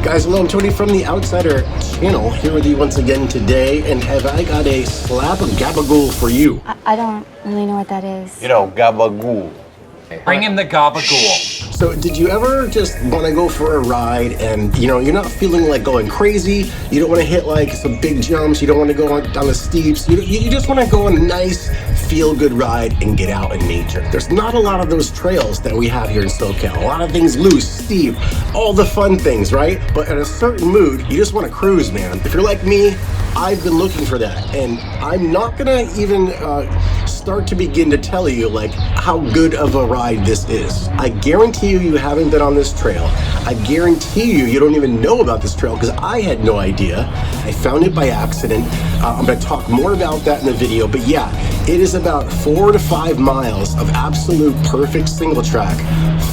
Guys, hello, I'm Tony from the Outsider channel, here with you once again today, and have I got a slab of gabagool for you. I don't really know what that is. You know, gabagool. Bring him the gabagool. So did you ever just want to go for a ride and, you know, you're not feeling like going crazy, you don't want to hit like some big jumps, you don't want to go on the steeps, you just want to go on a nice feel-good ride and get out in nature. There's not a lot of those trails that we have here in SoCal. A lot of things loose, steep, all the fun things, right? But in a certain mood, you just want to cruise, man. If you're like me, I've been looking for that, and I'm not gonna even start to begin to tell you like how good of a ride this is. I guarantee you haven't been on this trail. I guarantee you don't even know about this trail because I had no idea. I found it by accident. I'm gonna talk more about that in the video, but yeah, it is about 4 to 5 miles of absolute perfect single track,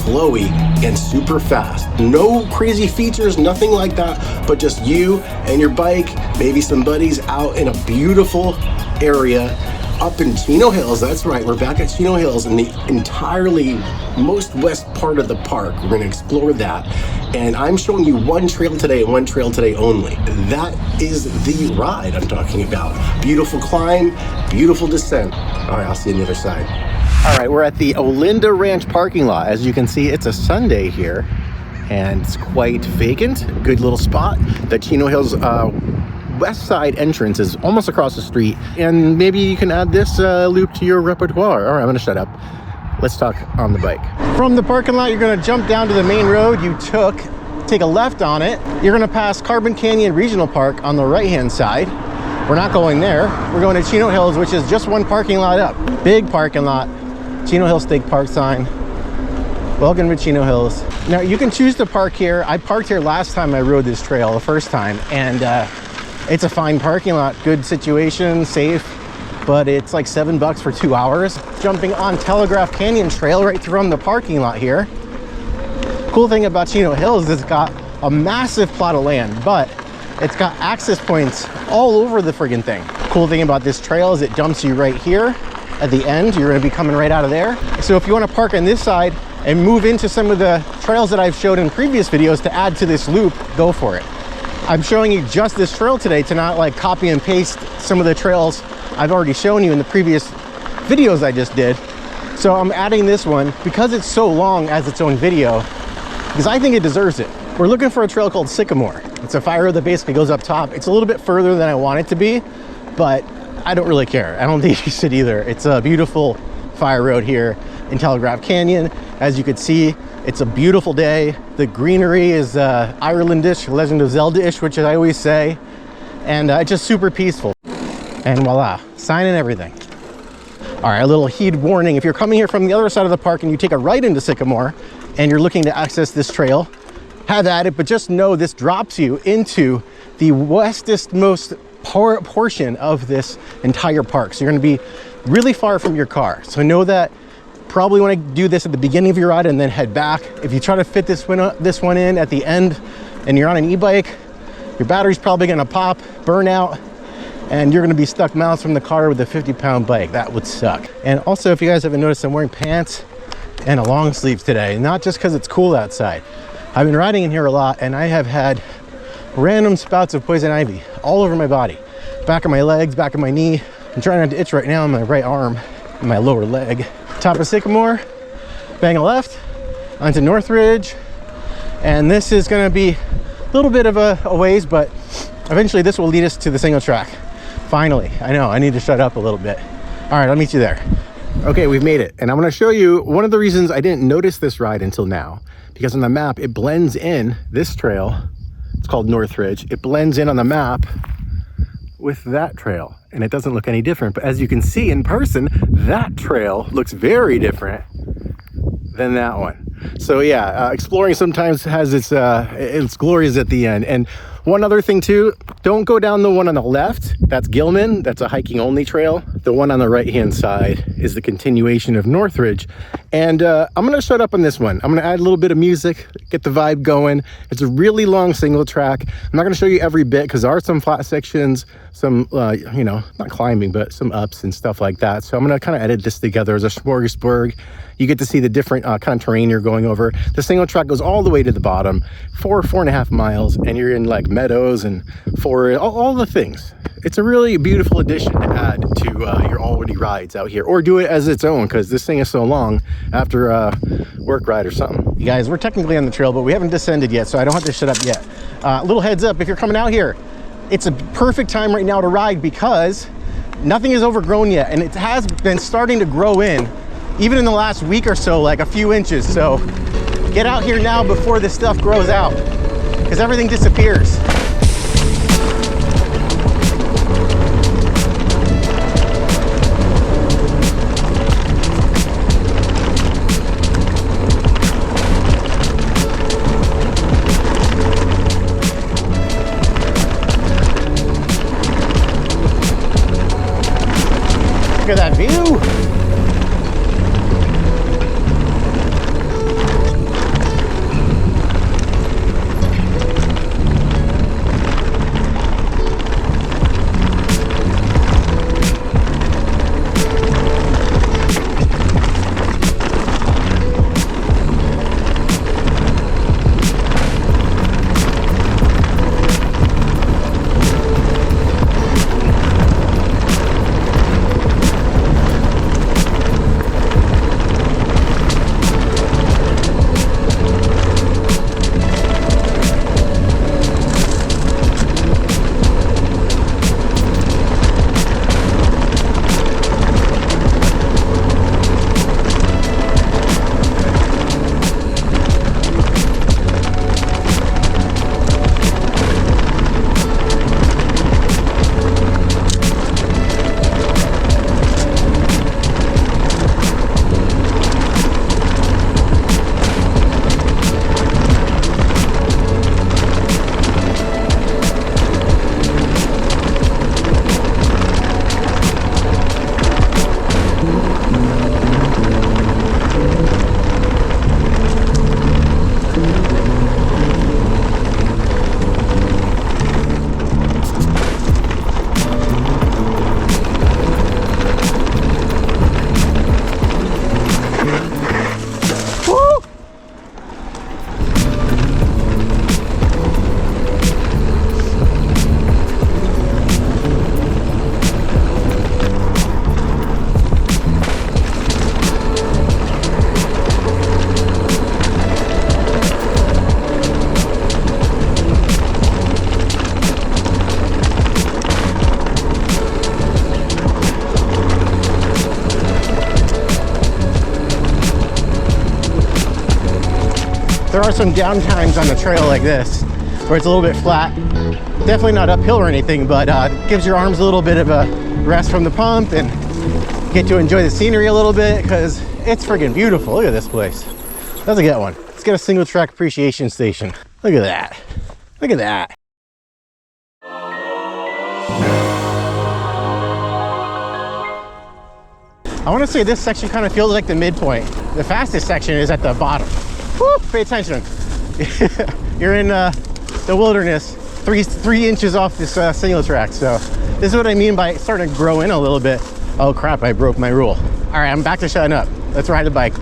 flowy and super fast. No crazy features, nothing like that, but just you and your bike, maybe some buddies out in a beautiful area up in Chino Hills. That's right, we're back at Chino Hills in the entirely most west part of the park. We're gonna explore that. And I'm showing you one trail today and one trail today only. That is the ride I'm talking about. Beautiful climb, beautiful descent. All right, I'll see you on the other side. All right, we're at the Olinda Ranch parking lot. As you can see, it's a Sunday here and it's quite vacant. Good little spot. The Chino Hills west side entrance is almost across the street, and maybe you can add this loop to your repertoire. All right, I'm gonna shut up. Let's talk on the bike. From the parking lot, you're gonna jump down to the main road you took, take a left on it. You're gonna pass Carbon Canyon Regional Park on the right-hand side. We're not going there. We're going to Chino Hills, which is just one parking lot up. Big parking lot, Chino Hills State Park sign. Welcome to Chino Hills. Now, you can choose to park here. I parked here last time I rode this trail, the first time, and it's a fine parking lot, good situation, safe, but it's like $7 for 2 hours. Jumping on Telegraph Canyon Trail right from the parking lot here. Cool thing about Chino Hills is it's got a massive plot of land, but it's got access points all over the friggin' thing. Cool thing about this trail is it dumps you right here at the end. You're gonna be coming right out of there. So if you wanna park on this side and move into some of the trails that I've showed in previous videos to add to this loop, go for it. I'm showing you just this trail today to not like copy and paste some of the trails I've already shown you in the previous videos I just did. So I'm adding this one because it's so long as its own video, because I think it deserves it. We're looking for a trail called Sycamore. It's a fire road that basically goes up top. It's a little bit further than I want it to be, but I don't really care. I don't think you should either. It's a beautiful fire road here in Telegraph Canyon. As you can see, it's a beautiful day. The greenery is Irelandish, Legend of Zelda-ish, which I always say. And it's just super peaceful. And voila, sign and everything. All right, a little heed warning. If you're coming here from the other side of the park and you take a right into Sycamore and you're looking to access this trail, have at it, but just know this drops you into the westest-most portion of this entire park. So you're gonna be really far from your car. So know that. Probably want to do this at the beginning of your ride and then head back. If you try to fit this one in at the end and you're on an e-bike, your battery's probably going to pop, burn out, and you're going to be stuck miles from the car with a 50-pound bike. That would suck. And also, if you guys haven't noticed, I'm wearing pants and a long sleeve today, not just because it's cool outside. I've been riding in here a lot and I have had random spouts of poison ivy all over my body. Back of my legs, back of my knee. I'm trying not to itch right now on my right arm and my lower leg. Top of Sycamore, bang a left onto Northridge, and this is going to be a little bit of a ways, but eventually this will lead us to the single track. Finally, I know I need to shut up a little bit. All right, I'll meet you there. Okay, we've made it, and I'm going to show you one of the reasons I didn't notice this ride until now, because on the map it blends in. This trail, it's called Northridge, it blends in on the map with that trail, and it doesn't look any different. But as you can see in person, that trail looks very different than that one. So yeah, exploring sometimes has its glories at the end. And One other thing too, don't go down the one on the left. That's Gilman. That's a hiking only trail. The one on the right hand side is the continuation of Northridge. And I'm gonna shut up on this one. I'm gonna add a little bit of music, get the vibe going. It's a really long single track. I'm not gonna show you every bit because there are some flat sections, some, you know, not climbing, but some ups and stuff like that. So I'm gonna kind of edit this together as a smorgasbord. You get to see the different kind of terrain you're going over. The single track goes all the way to the bottom, 4.5 miles, and you're in like meadows and forest, all the things. It's a really beautiful addition to add to your already rides out here, or do it as its own because this thing is so long after a work ride or something. You guys, we're technically on the trail, but we haven't descended yet, so I don't have to shut up yet. Little heads up, if you're coming out here, it's a perfect time right now to ride because nothing is overgrown yet, and it has been starting to grow in even in the last week or so, like a few inches. So get out here now before this stuff grows out because everything disappears. Look at that view. There are some down times on the trail like this where it's a little bit flat. Definitely not uphill or anything, but gives your arms a little bit of a rest from the pump and get to enjoy the scenery a little bit because it's friggin' beautiful. Look at this place. That's a good one. Let's get a single track appreciation station. Look at that. Look at that. I want to say this section kind of feels like the midpoint. The fastest section is at the bottom. Woo, pay attention. You're in the wilderness, three inches off this single track. So this is what I mean by starting to grow in a little bit. Oh crap, I broke my rule. All right, I'm back to shutting up. Let's ride the bike.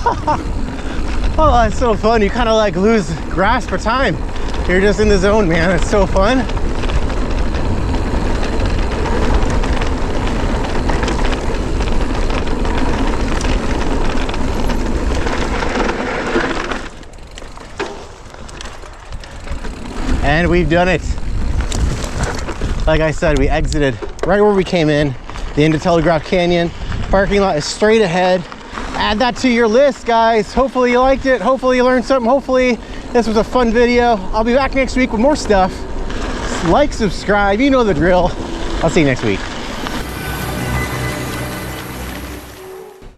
Oh, that's so fun. You kind of like lose grasp for time. You're just in the zone, man. It's so fun. And we've done it. Like I said, we exited right where we came in, the end of Telegraph Canyon. Parking lot is straight ahead. Add that to your list, guys. Hopefully you liked it. Hopefully you learned something. Hopefully this was a fun video. I'll be back next week with more stuff. Like, subscribe, you know the drill. I'll see you next week.